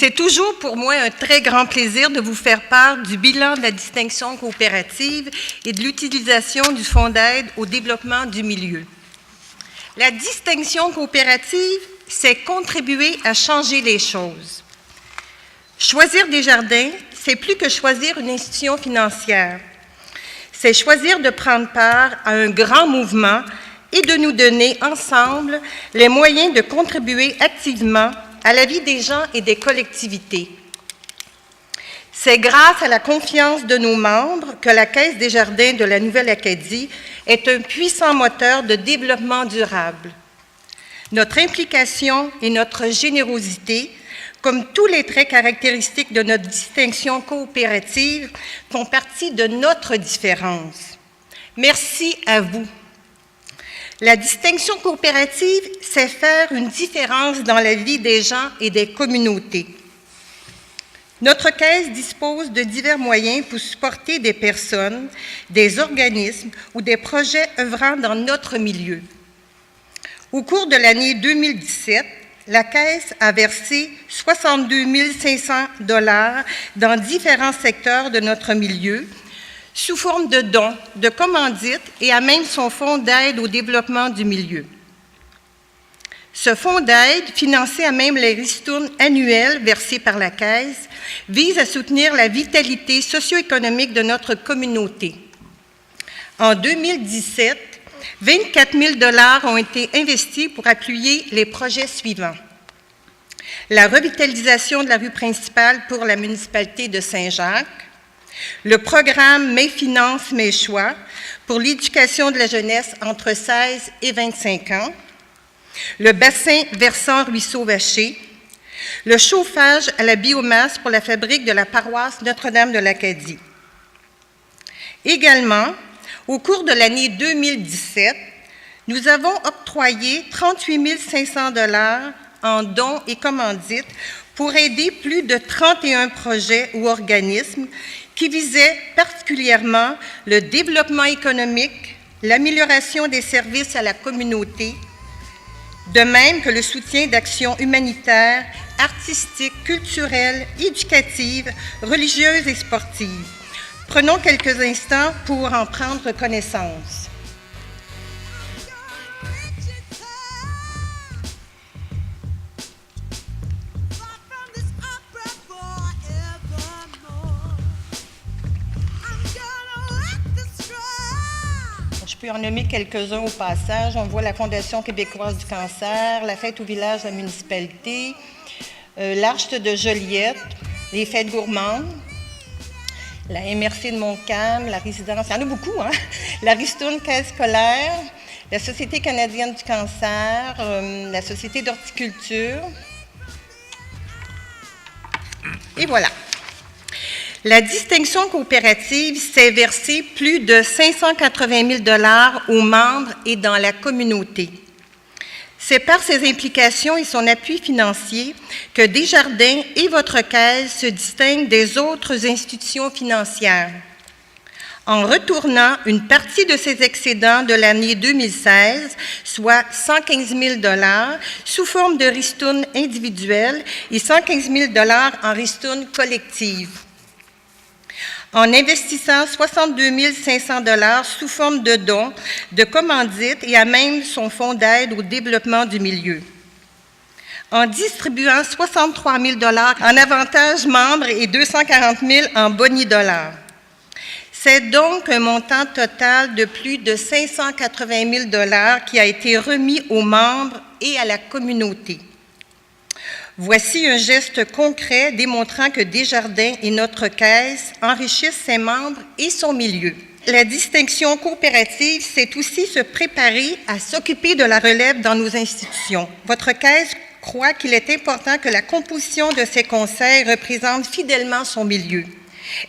C'est toujours pour moi un très grand plaisir de vous faire part du bilan de la distinction coopérative et de l'utilisation du Fonds d'aide au développement du milieu. La distinction coopérative, c'est contribuer à changer les choses. Choisir Desjardins, c'est plus que choisir une institution financière. C'est choisir de prendre part à un grand mouvement et de nous donner ensemble les moyens de contribuer activement à la vie des gens et des collectivités. C'est grâce à la confiance de nos membres que la Caisse Desjardins de la Nouvelle-Acadie est un puissant moteur de développement durable. Notre implication et notre générosité, comme tous les traits caractéristiques de notre distinction coopérative, font partie de notre différence. Merci à vous. La distinction coopérative, c'est faire une différence dans la vie des gens et des communautés. Notre Caisse dispose de divers moyens pour supporter des personnes, des organismes ou des projets œuvrant dans notre milieu. Au cours de l'année 2017, la Caisse a versé 62 500 $ dans différents secteurs de notre milieu, sous forme de dons, de commandites et à même son fonds d'aide au développement du milieu. Ce fonds d'aide, financé à même les ristournes annuelles versées par la Caisse, vise à soutenir la vitalité socio-économique de notre communauté. En 2017, 24 000 $ ont été investis pour appuyer les projets suivants. La revitalisation de la rue principale pour la municipalité de Saint-Jacques, le programme Mes finances, mes choix pour l'éducation de la jeunesse entre 16 et 25 ans, le bassin versant Ruisseau-Vacher, le chauffage à la biomasse pour la fabrique de la paroisse Notre-Dame de l'Acadie. Également, au cours de l'année 2017, nous avons octroyé 38 500 $ en dons et commandites pour aider plus de 31 projets ou organismes qui visaient particulièrement le développement économique, l'amélioration des services à la communauté, de même que le soutien d'actions humanitaires, artistiques, culturelles, éducatives, religieuses et sportives. Prenons quelques instants pour en prendre connaissance. Je peux en nommer quelques-uns au passage. On voit la Fondation québécoise du cancer, la fête au village de la municipalité, l'Arche de Joliette, les fêtes gourmandes, la MRC de Montcalm, la résidence, il y en a beaucoup, hein? La ristourne caisse scolaire, la Société canadienne du cancer, la Société d'horticulture. Et voilà. La distinction coopérative s'est versée plus de 580 000 $ aux membres et dans la communauté. C'est par ses implications et son appui financier que Desjardins et votre Caisse se distinguent des autres institutions financières. En retournant une partie de ses excédents de l'année 2016, soit 115 000 $ sous forme de ristournes individuelles et 115 000 $ en ristournes collectives. En investissant 62 500 $ sous forme de dons, de commandites et à même son fonds d'aide au développement du milieu. En distribuant 63 000 $ en avantages membres et 240 000 en boni dollars. C'est donc un montant total de plus de 580 000 $ qui a été remis aux membres et à la communauté. Voici un geste concret démontrant que Desjardins et notre Caisse enrichissent ses membres et son milieu. La distinction coopérative, c'est aussi se préparer à s'occuper de la relève dans nos institutions. Votre Caisse croit qu'il est important que la composition de ses conseils représente fidèlement son milieu.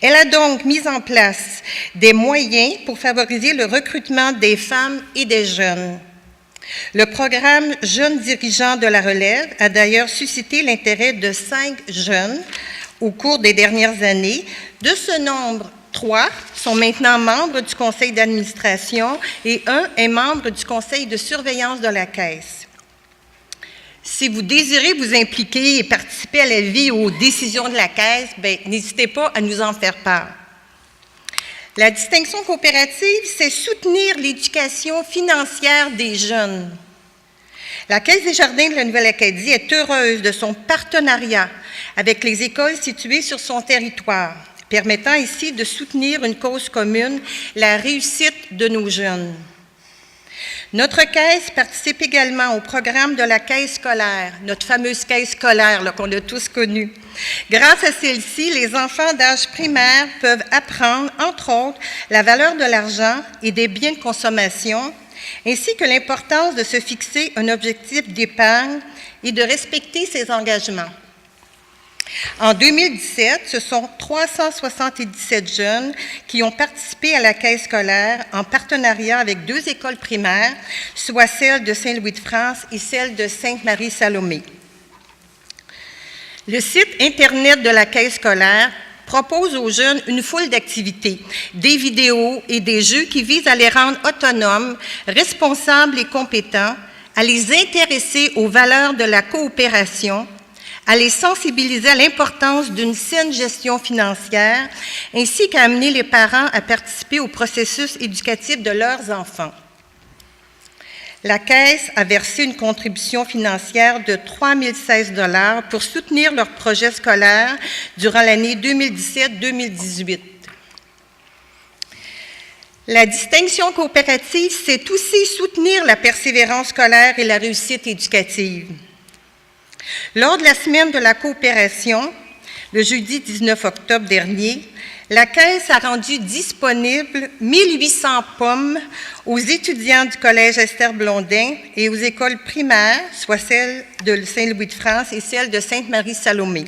Elle a donc mis en place des moyens pour favoriser le recrutement des femmes et des jeunes. Le programme Jeunes dirigeants de la relève a d'ailleurs suscité l'intérêt de 5 jeunes au cours des dernières années. De ce nombre, 3 sont maintenant membres du conseil d'administration et 1 est membre du conseil de surveillance de la Caisse. Si vous désirez vous impliquer et participer à la vie aux décisions de la Caisse, n'hésitez pas à nous en faire part. La distinction coopérative, c'est soutenir l'éducation financière des jeunes. La Caisse des Jardins de la Nouvelle-Acadie est heureuse de son partenariat avec les écoles situées sur son territoire, permettant ici de soutenir une cause commune, la réussite de nos jeunes. Notre caisse participe également au programme de la caisse scolaire, notre fameuse caisse scolaire qu'on a tous connue. Grâce à celle-ci, les enfants d'âge primaire peuvent apprendre, entre autres, la valeur de l'argent et des biens de consommation, ainsi que l'importance de se fixer un objectif d'épargne et de respecter ses engagements. En 2017, ce sont 377 jeunes qui ont participé à la caisse scolaire en partenariat avec 2 écoles primaires, soit celle de Saint-Louis-de-France et celle de Sainte-Marie-Salomé. Le site Internet de la caisse scolaire propose aux jeunes une foule d'activités, des vidéos et des jeux qui visent à les rendre autonomes, responsables et compétents, à les intéresser aux valeurs de la coopération, à les sensibiliser à l'importance d'une saine gestion financière, ainsi qu'à amener les parents à participer au processus éducatif de leurs enfants. La Caisse a versé une contribution financière de 3 016 $ pour soutenir leur projet scolaire durant l'année 2017-2018. La distinction coopérative, c'est aussi soutenir la persévérance scolaire et la réussite éducative. Lors de la semaine de la coopération, le jeudi 19 octobre dernier, la Caisse a rendu disponible 1800 pommes aux étudiants du Collège Esther Blondin et aux écoles primaires, soit celle de Saint-Louis-de-France et celle de Sainte-Marie-Salomé.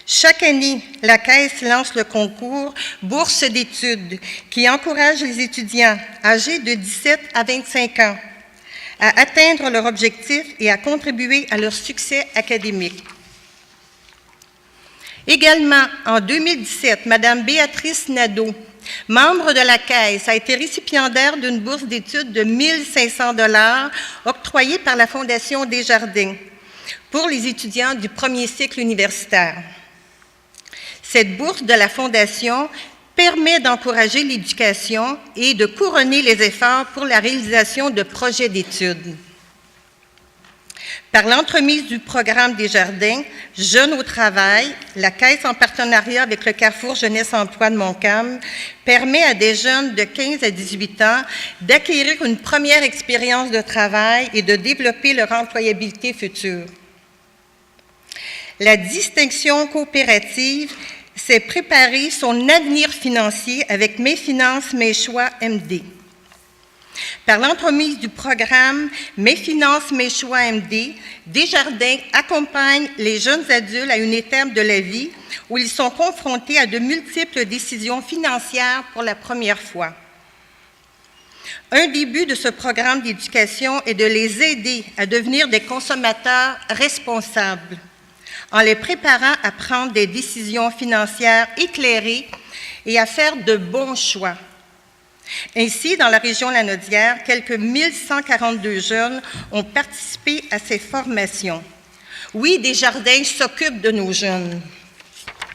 Chaque année, la Caisse lance le concours Bourse d'études qui encourage les étudiants âgés de 17 à 25 ans à atteindre leur objectif et à contribuer à leur succès académique. Également, en 2017, Mme Béatrice Nadeau, membre de la Caisse, a été récipiendaire d'une bourse d'études de 1 500 $ octroyée par la Fondation Desjardins pour les étudiants du premier cycle universitaire. Cette bourse de la Fondation permet d'encourager l'éducation et de couronner les efforts pour la réalisation de projets d'études. Par l'entremise du programme Desjardins, Jeunes au travail, la Caisse, en partenariat avec le Carrefour Jeunesse Emploi de Montcalm, permet à des jeunes de 15 à 18 ans d'acquérir une première expérience de travail et de développer leur employabilité future. La distinction coopérative, c'est préparer son avenir financier avec Mes Finances, Mes Choix MD. Par l'entremise du programme Mes Finances, Mes Choix MD, Desjardins accompagne les jeunes adultes à une étape de la vie où ils sont confrontés à de multiples décisions financières pour la première fois. Un des buts de ce programme d'éducation est de les aider à devenir des consommateurs responsables, en les préparant à prendre des décisions financières éclairées et à faire de bons choix. Ainsi, dans la région Lanaudière, quelques 1142 jeunes ont participé à ces formations. Oui, Desjardins s'occupe de nos jeunes.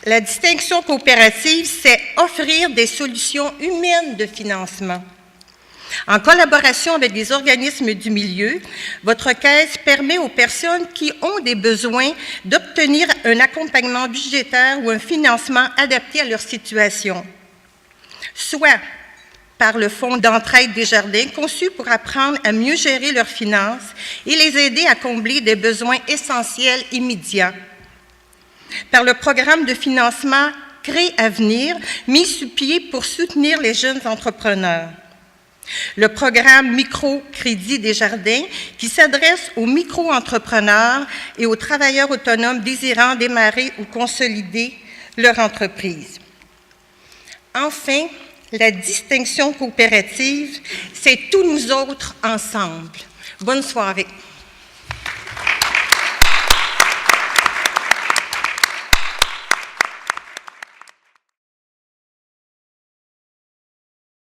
La distinction coopérative, c'est offrir des solutions humaines de financement. En collaboration avec des organismes du milieu, votre Caisse permet aux personnes qui ont des besoins d'obtenir un accompagnement budgétaire ou un financement adapté à leur situation, soit par le Fonds d'entraide Desjardins, conçu pour apprendre à mieux gérer leurs finances et les aider à combler des besoins essentiels immédiats, par le programme de financement Cré Avenir, mis sur pied pour soutenir les jeunes entrepreneurs, le programme Microcrédit Desjardins, qui s'adresse aux micro-entrepreneurs et aux travailleurs autonomes désirant démarrer ou consolider leur entreprise. Enfin, la distinction coopérative, c'est tous nous autres ensemble. Bonne soirée.